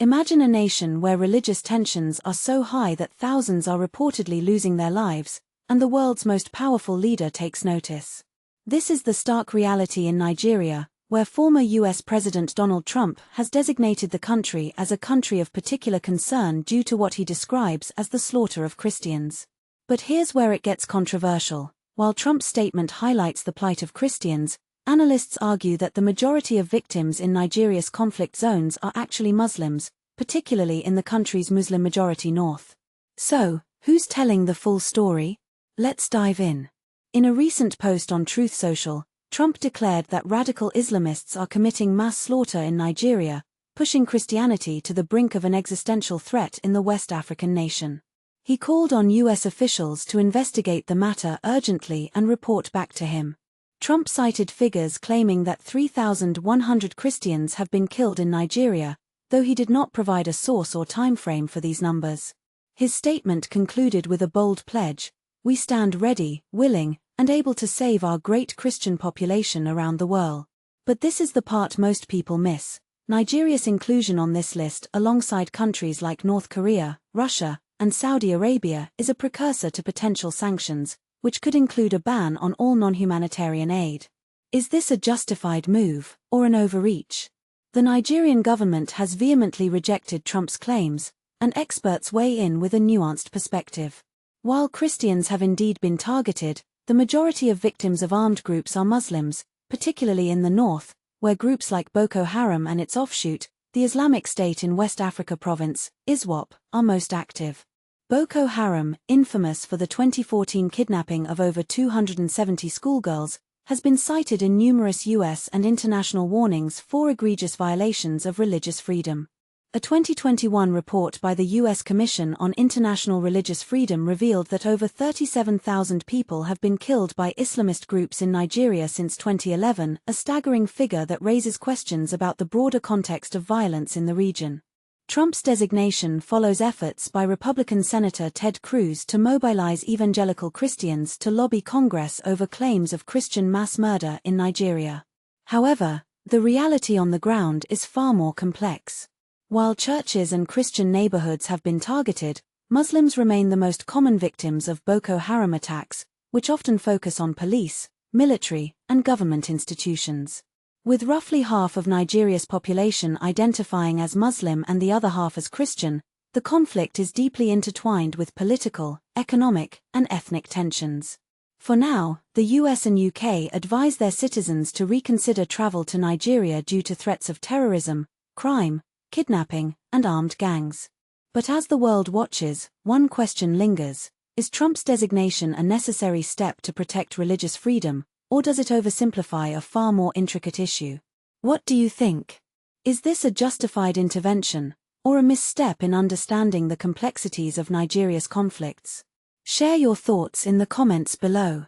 Imagine a nation where religious tensions are so high that thousands are reportedly losing their lives, and the world's most powerful leader takes notice. This is the stark reality in Nigeria, where former US President Donald Trump has designated the country as a country of particular concern due to what he describes as the slaughter of Christians. But here's where it gets controversial. While Trump's statement highlights the plight of Christians, analysts argue that the majority of victims in Nigeria's conflict zones are actually Muslims, particularly in the country's Muslim-majority north. So, who's telling the full story? Let's dive in. In a recent post on Truth Social, Trump declared that radical Islamists are committing mass slaughter in Nigeria, pushing Christianity to the brink of an existential threat in the West African nation. He called on US officials to investigate the matter urgently and report back to him. Trump cited figures claiming that 3,100 Christians have been killed in Nigeria, though he did not provide a source or timeframe for these numbers. His statement concluded with a bold pledge: "We stand ready, willing, and able to save our great Christian population around the world." But this is the part most people miss. Nigeria's inclusion on this list alongside countries like North Korea, Russia, and Saudi Arabia is a precursor to potential sanctions, which could include a ban on all non-humanitarian aid. Is this a justified move, or an overreach? The Nigerian government has vehemently rejected Trump's claims, and experts weigh in with a nuanced perspective. While Christians have indeed been targeted, the majority of victims of armed groups are Muslims, particularly in the north, where groups like Boko Haram and its offshoot, the Islamic State in West Africa province, ISWAP, are most active. Boko Haram, infamous for the 2014 kidnapping of over 270 schoolgirls, has been cited in numerous US and international warnings for egregious violations of religious freedom. A 2021 report by the US Commission on International Religious Freedom revealed that over 37,000 people have been killed by Islamist groups in Nigeria since 2011, a staggering figure that raises questions about the broader context of violence in the region. Trump's designation follows efforts by Republican Senator Ted Cruz to mobilize evangelical Christians to lobby Congress over claims of Christian mass murder in Nigeria. However, the reality on the ground is far more complex. While churches and Christian neighborhoods have been targeted, Muslims remain the most common victims of Boko Haram attacks, which often focus on police, military, and government institutions. With roughly half of Nigeria's population identifying as Muslim and the other half as Christian, the conflict is deeply intertwined with political, economic, and ethnic tensions. For now, the US and UK advise their citizens to reconsider travel to Nigeria due to threats of terrorism, crime, kidnapping, and armed gangs. But as the world watches, one question lingers: is Trump's designation a necessary step to protect religious freedom, or does it oversimplify a far more intricate issue? What do you think? Is this a justified intervention, or a misstep in understanding the complexities of Nigeria's conflicts? Share your thoughts in the comments below.